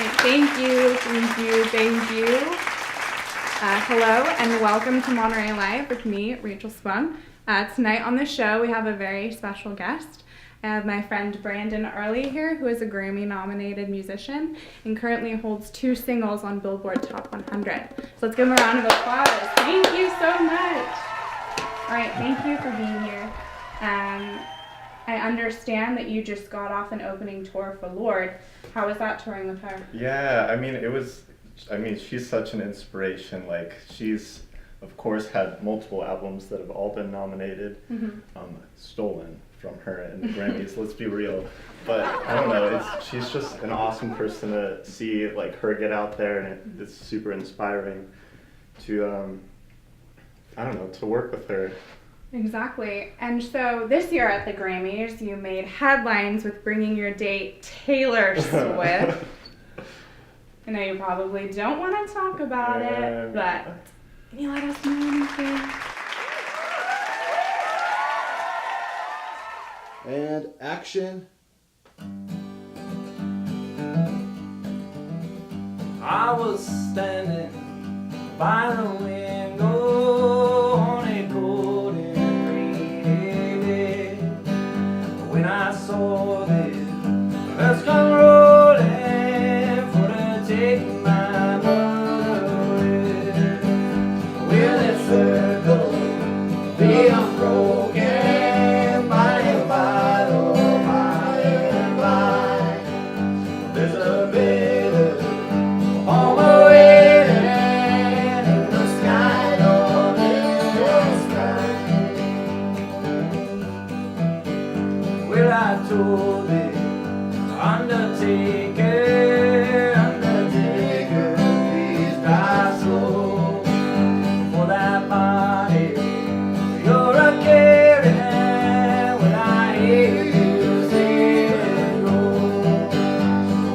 right, thank you. Hello and welcome to Monterey Live with me, Rachel Spung. Tonight on the show we have a very special guest. I have my friend Brandon Early here, who is a Grammy-nominated musician and currently holds 2 singles on Billboard Top 100. So let's give him a round of applause. Thank you so much. All right, thank you for being here. I understand that you just got off an opening tour for Lorde. How was that touring with her? Yeah, she's such an inspiration. Like, she's, of course, had multiple albums that have all been nominated, stolen from her in the Grammys, let's be real. But I don't know, she's just an awesome person to see, like, her get out there, and it's super inspiring to, to work with her. Exactly. And so this year at the Grammys, you made headlines with bringing your date Taylor Swift. I know you probably don't want to talk about it, but can you let us know anything? And action. I was standing by the window on a golden rainy day when I saw this bus come rolling for to take my mother away. Will it circle be unbroken by and by, oh by and by? There's a better home awaiting in the sky, Lord, in the sky. Well, I told the undertaker, please die slow for that body you're a carrying. When I hear you say it go,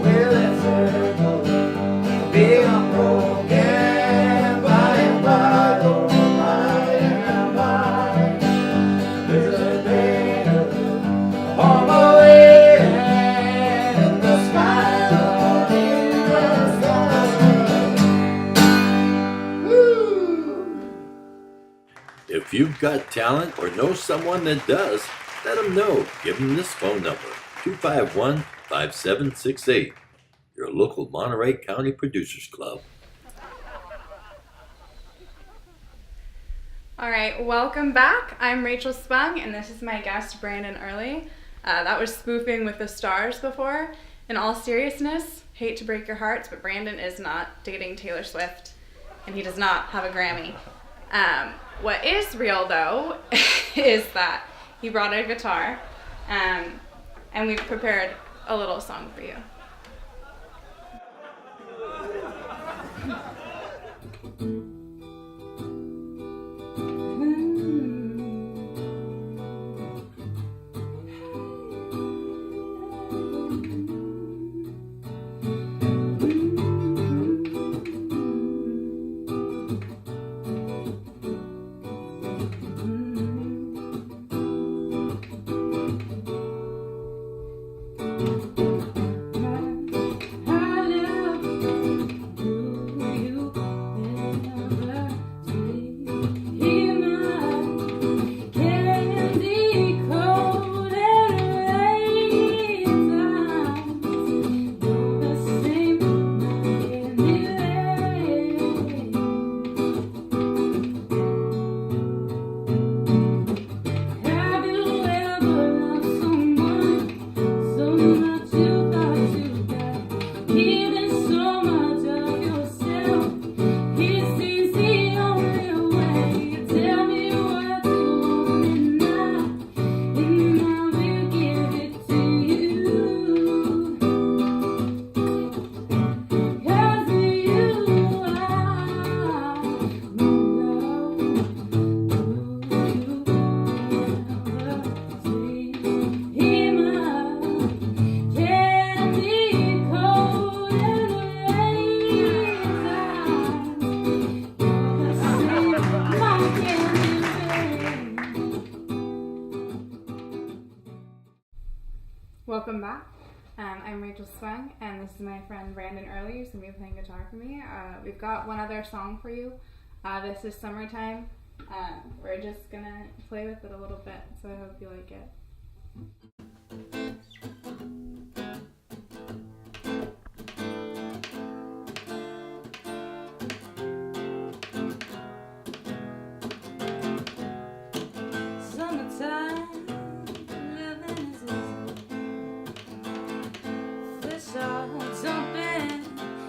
will it circle be unbroken by and by, oh by and by? There's a better home awaiting in the sky, Lord, in the sky. Woo! If you've got talent or know someone that does, let them know. Give them this phone number, 251-5768. Your local Monterey County Producers Club. All right, welcome back. I'm Rachel Spung, and this is my guest, Brandon Early. That was Spoofing with the Stars before. In all seriousness, hate to break your hearts, but Brandon is not dating Taylor Swift, and he does not have a Grammy. What is real, though, is that he brought a guitar, and we've prepared a little song for you. Welcome back. I'm Rachel Spung, and this is my friend Brandon Early, who's going to be playing guitar for me. We've got one other song for you. This is Summertime. We're just going to play with it a little bit, so I hope you like it. Summertime, living is easy. Fish are jumping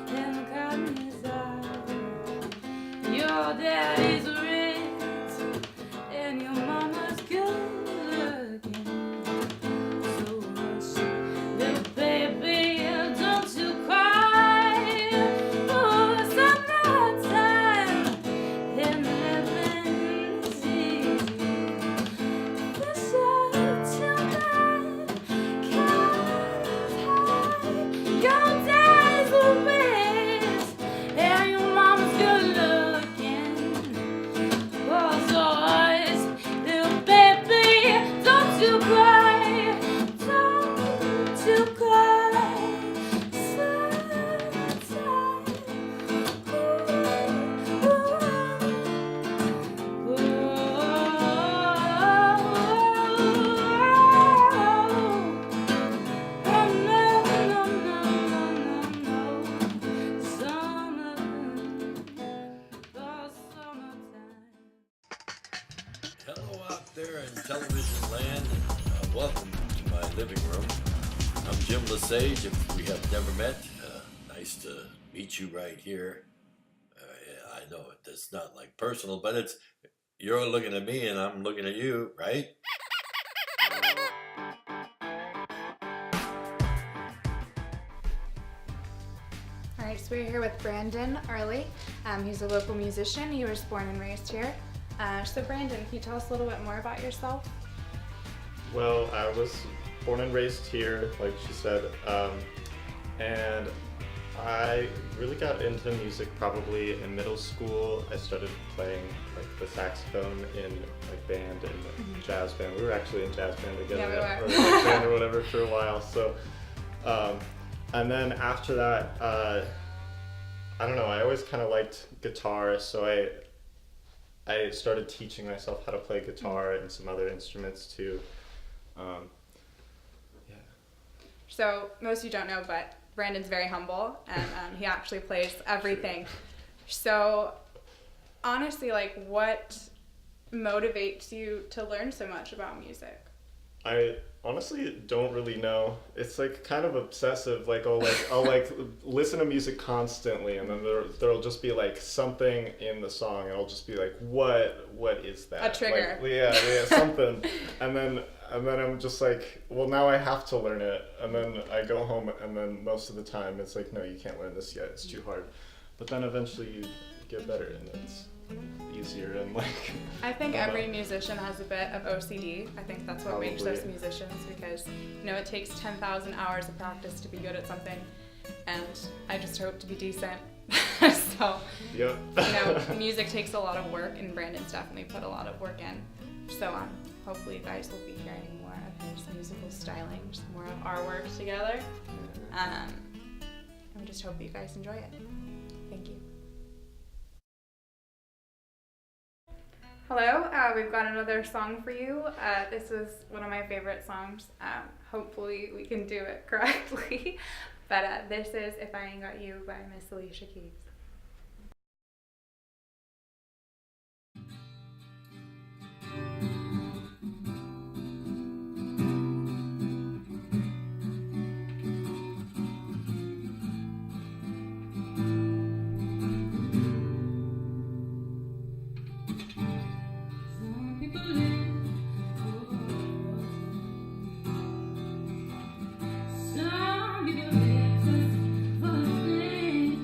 and the cotton is out. Your daddy's rich and your mama's good looking. So hush, little baby, don't you cry. Oh, summertime and living is easy. Hello out there in television land, and welcome to my living room. I'm Jim Lesage. If we have never met, nice to meet you right here. Yeah, I know it's not like personal, but it's you're looking at me and I'm looking at you, right? Alright, so we're here with Brandon Early. He's a local musician. He was born and raised here. So Brandon, can you tell us a little bit more about yourself? Well, I was born and raised here, like she said, and I really got into music probably in middle school. I started playing like the saxophone in like band and jazz band. We were actually in jazz band together, Yeah, we or were. rock band or whatever for a while. So, and then after that, I don't know. I always kind of liked guitar, so I started teaching myself how to play guitar and some other instruments too. Yeah. So most of you don't know, but Brandon's very humble, and he actually plays everything. So honestly, like, what motivates you to learn so much about music? I honestly don't really know. It's like kind of obsessive. Like I'll listen to music constantly, and then there'll just be like something in the song, and I'll just be like, what is that? A trigger. Like, yeah, something. and then I'm just like, well, now I have to learn it. And then I go home, and then most of the time it's like, no, you can't learn this yet. It's too hard. But then eventually you get better, and it's easier and like. I think every musician has a bit of OCD. I think that's what makes us Probably. musicians, because it takes 10,000 hours of practice to be good at something, and I just hope to be decent. So, Yep. music takes a lot of work, and Brandon's definitely put a lot of work in. So hopefully you guys will be hearing more of his musical styling, just more of our work together. And we just hope that you guys enjoy it. Thank you. Hello, we've got another song for you. This is one of my favorite songs. Hopefully we can do it correctly. But this is If I Ain't Got You by Miss Alicia Keys. Some people live some people live just for the fame.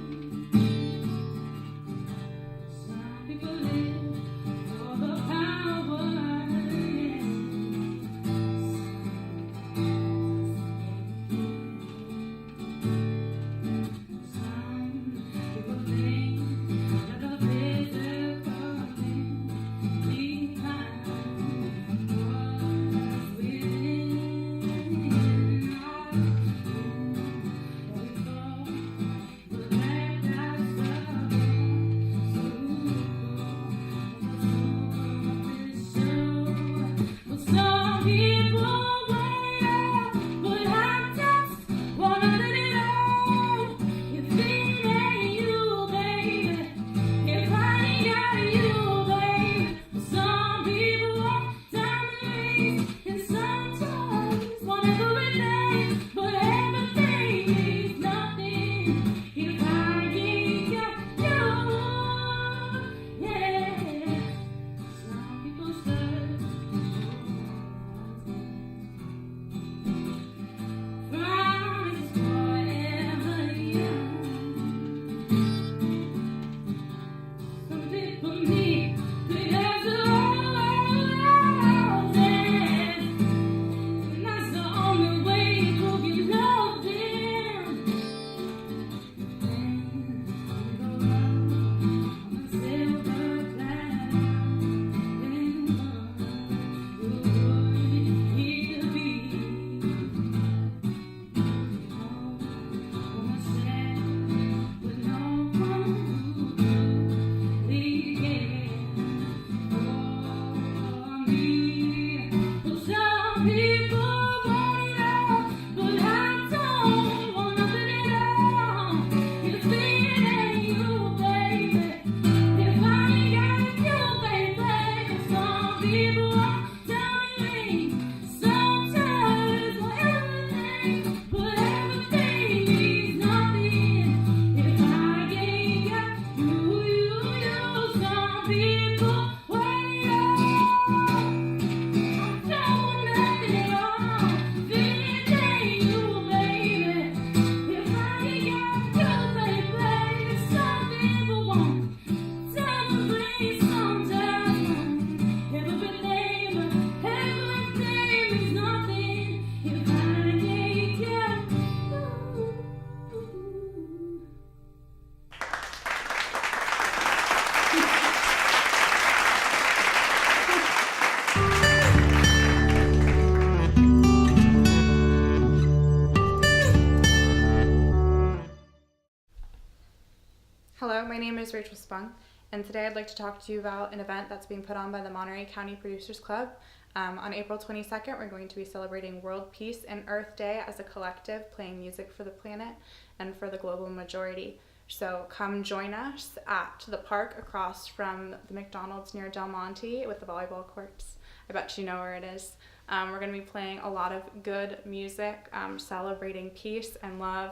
Hello, my name is Rachel Spung, and today I'd like to talk to you about an event that's being put on by the Monterey County Producers Club. On April 22nd, we're going to be celebrating World Peace and Earth Day as a collective, playing music for the planet and for the global majority. So come join us at the park across from the McDonald's near Del Monte with the volleyball courts. I bet you know where it is. We're going to be playing a lot of good music, celebrating peace and love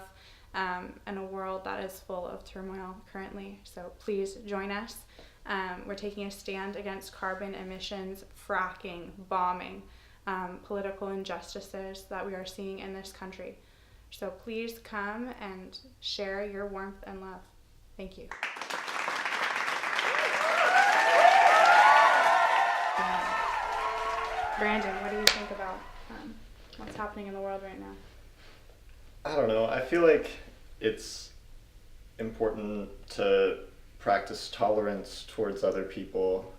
in a world that is full of turmoil currently. So please join us. We're taking a stand against carbon emissions, fracking, bombing, political injustices that we are seeing in this country. So please come and share your warmth and love. Thank you. Brandon, what do you think about what's happening in the world right now? I don't know. I feel like it's important to practice tolerance towards other people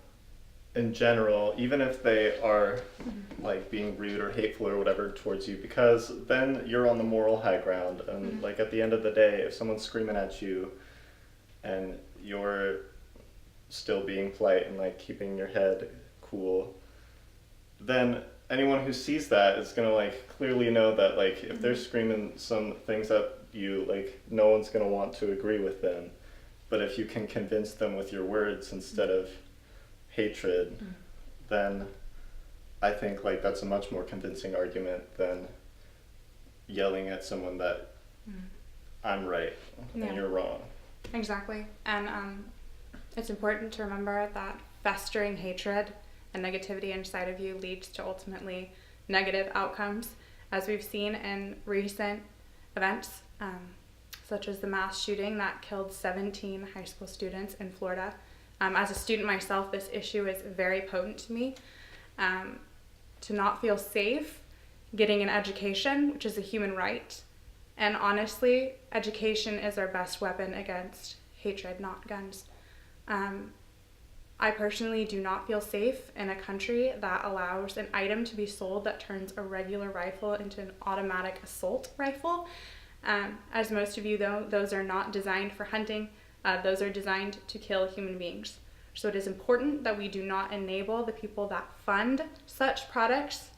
in general, even if they are like being rude or hateful or whatever towards you, because then you're on the moral high ground. And like at the end of the day, if someone's screaming at you and you're still being polite and like keeping your head cool, then anyone who sees that is gonna like clearly know that like if they're screaming some things at you, like no one's gonna want to agree with them. But if you can convince them with your words instead of hatred, then I think like that's a much more convincing argument than yelling at someone that I'm right and you're wrong. Exactly. And it's important to remember that festering hatred and negativity inside of you leads to ultimately negative outcomes, as we've seen in recent events, such as the mass shooting that killed 17 high school students in Florida. As a student myself, this issue is very potent to me. To not feel safe getting an education, which is a human right. And honestly, education is our best weapon against hatred, not guns. I personally do not feel safe in a country that allows an item to be sold that turns a regular rifle into an automatic assault rifle. As most of you know, those are not designed for hunting. Those are designed to kill human beings. So it is important that we do not enable the people that fund such products.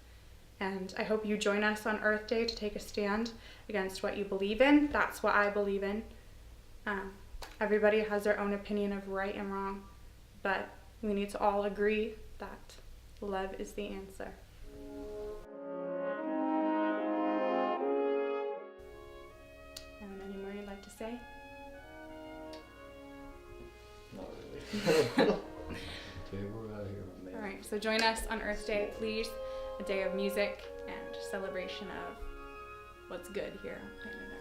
And I hope you join us on Earth Day to take a stand against what you believe in. That's what I believe in. Everybody has their own opinion of right and wrong, but we need to all agree that love is the answer. Any more you'd like to say? Not really. Okay, we're out of here. All right, so join us on Earth Day, please. A day of music and celebration of what's good here on planet Earth.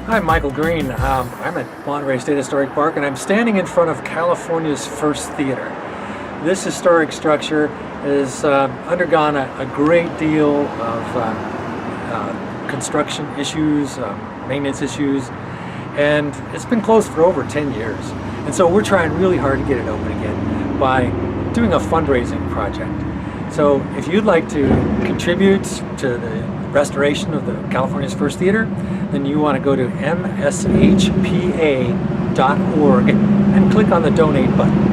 I'm Michael Green. I'm at Monterey State Historic Park, and I'm standing in front of California's first theater. This historic structure has undergone a great deal of construction issues, maintenance issues, and it's been closed for over 10 years. And so we're trying really hard to get it open again by doing a fundraising project. So if you'd like to contribute to the restoration of the California's First Theater, then you want to go to mshpa.org and click on the donate button.